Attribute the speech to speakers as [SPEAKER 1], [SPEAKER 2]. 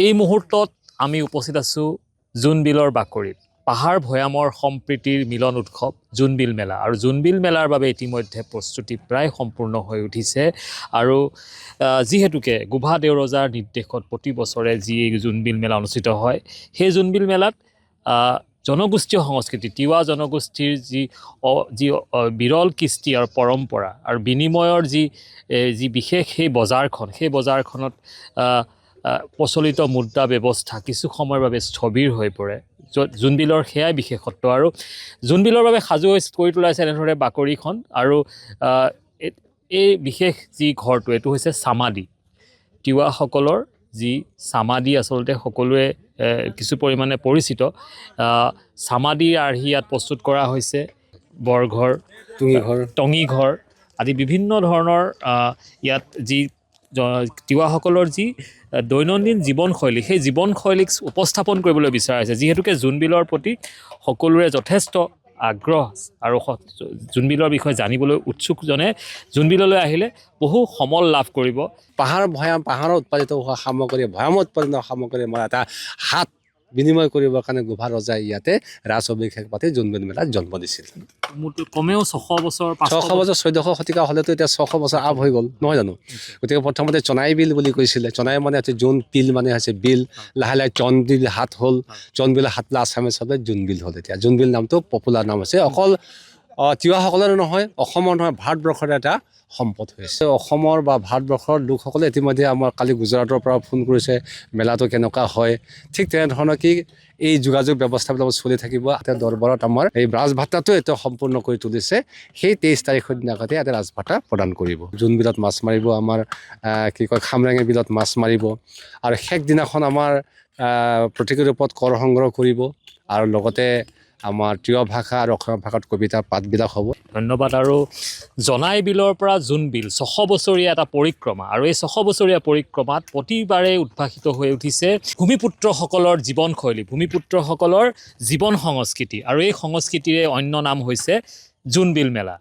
[SPEAKER 1] এই মুহূৰ্তত আমি উপস্থিত আছোঁ জোনবিলৰ বাকৰিত পাহাৰ ভৈয়ামৰ সম্প্ৰীতিৰ মিলন উৎসৱ জোনবিল মেলা আৰু জোনবিল মেলাৰ বাবে ইতিমধ্যে প্ৰস্তুতি প্ৰায় সম্পূৰ্ণ হৈ উঠিছে আৰু যিহেতুকে গোভা দেউৰজাৰ নিৰ্দেশত প্ৰতি বছৰে যি জোনবিল মেলা অনুষ্ঠিত হয় সেই জোনবিল মেলাত জনগোষ্ঠীয় সংস্কৃতি তিৱা জনগোষ্ঠীৰ যি বিৰল কৃষ্টি আৰু পৰম্পৰা আৰু বিনিময়ৰ যি বিশেষ সেই বজাৰখনত প্ৰচলিত মুদ্ৰা ব্যৱস্থা কিছু সময়ৰ বাবে স্থবিৰ হৈ পৰে জোনবিলৰ সেয়াই বিশেষত্ব আৰু জোনবিলৰ বাবে সাজু কৰি তোলাইছে এনেদৰে বাকৰিখন আৰু এই বিশেষ যি ঘৰটো এইটো হৈছে চামাদি তিৱাসকলৰ যি চামাদি আচলতে সকলোৱে কিছু পৰিমাণে পৰিচিত চামাদি আৰ্হি ইয়াত প্ৰস্তুত কৰা হৈছে বৰঘৰ টঙিঘৰ আদি বিভিন্ন ধৰণৰ ইয়াত যি তিৱাসকলৰ যি দৈনন্দিন জীৱনশৈলী সেই জীৱনশৈলীক উপস্থাপন কৰিবলৈ বিচৰা হৈছে যিহেতুকে জোনবিলৰ প্ৰতি সকলোৰে যথেষ্ট আগ্ৰহ আৰু জোনবিলৰ বিষয়ে জানিবলৈ উৎসুকজনে জোনবিললৈ আহিলে বহু সমল লাভ কৰিব
[SPEAKER 2] পাহাৰৰ উৎপাদিত হোৱা সামগ্ৰী ভৈয়ামত উৎপাদিত সামগ্ৰী মই এটা হাত বিনিময় কৰিবৰ কাৰণে গোভা ৰজাই ইয়াতে ৰাজ অভিষেক পাতি জোনবিল মেলাত জন্ম দিছিল
[SPEAKER 1] কমেও 600 বছৰ
[SPEAKER 2] 1400 শতিকা হ'লেতো এতিয়া 600 বছৰ আপ হৈ গ'ল নহয় জানো গতিকে প্ৰথমতে চনাই বিল বুলি কৈছিলে চনাই মানে হৈছে জোন পিল মানে হৈছে বিল লাহে লাহে চনবিল হাত হ'ল চনবিল হাত আছামিজ হ'লে জোনবিল হ'ল এতিয়া জোনবিল নামটো পপুলাৰ নাম হৈছে অকল তিৱাসকলৰে নহয় অসমৰ নহয় ভাৰতবৰ্ষৰ এটা সম্পদ হৈছে অসমৰ বা ভাৰতবৰ্ষৰ লোকসকলে ইতিমধ্যে আমাৰ কালি গুজৰাটৰ পৰা ফোন কৰিছে মেলাটো কেনেকুৱা হয় ঠিক তেনেধৰণৰ কি এই যোগাযোগ ব্যৱস্থাবিলাক চলি থাকিব এতিয়া দৰবাৰত আমাৰ এই ৰাজভাতাটো এতিয়া সম্পূৰ্ণ কৰি তুলিছে সেই 23 তাৰিখৰ দিনাখনতে ইয়াতে ৰাজভাতা প্ৰদান কৰিব জোনবিলত মাছ মাৰিব আমাৰ কি কয় খামৰেঙা বিলত মাছ মাৰিব আৰু শেষ দিনাখন আমাৰ প্ৰতিটো ৰূপত কৰ সংগ্ৰহ কৰিব আৰু লগতে আমাৰ তিৱা ভাষা আৰু অসমীয়া ভাষাত কবিতা পাঠবিলাক হ'ব
[SPEAKER 1] ধন্যবাদ আৰু জনাই বিলৰ পৰা জোনবিল 600 বছৰীয়া এটা পৰিক্ৰমা আৰু এই 600 বছৰীয়া পৰিক্ৰমাত প্ৰতিবাৰে উদ্ভাসিত হৈ উঠিছে ভূমিপুত্ৰসকলৰ জীৱনশৈলী ভূমিপুত্ৰসকলৰ জীৱন সংস্কৃতি আৰু এই সংস্কৃতিৰে অন্য নাম হৈছে জোনবিল মেলা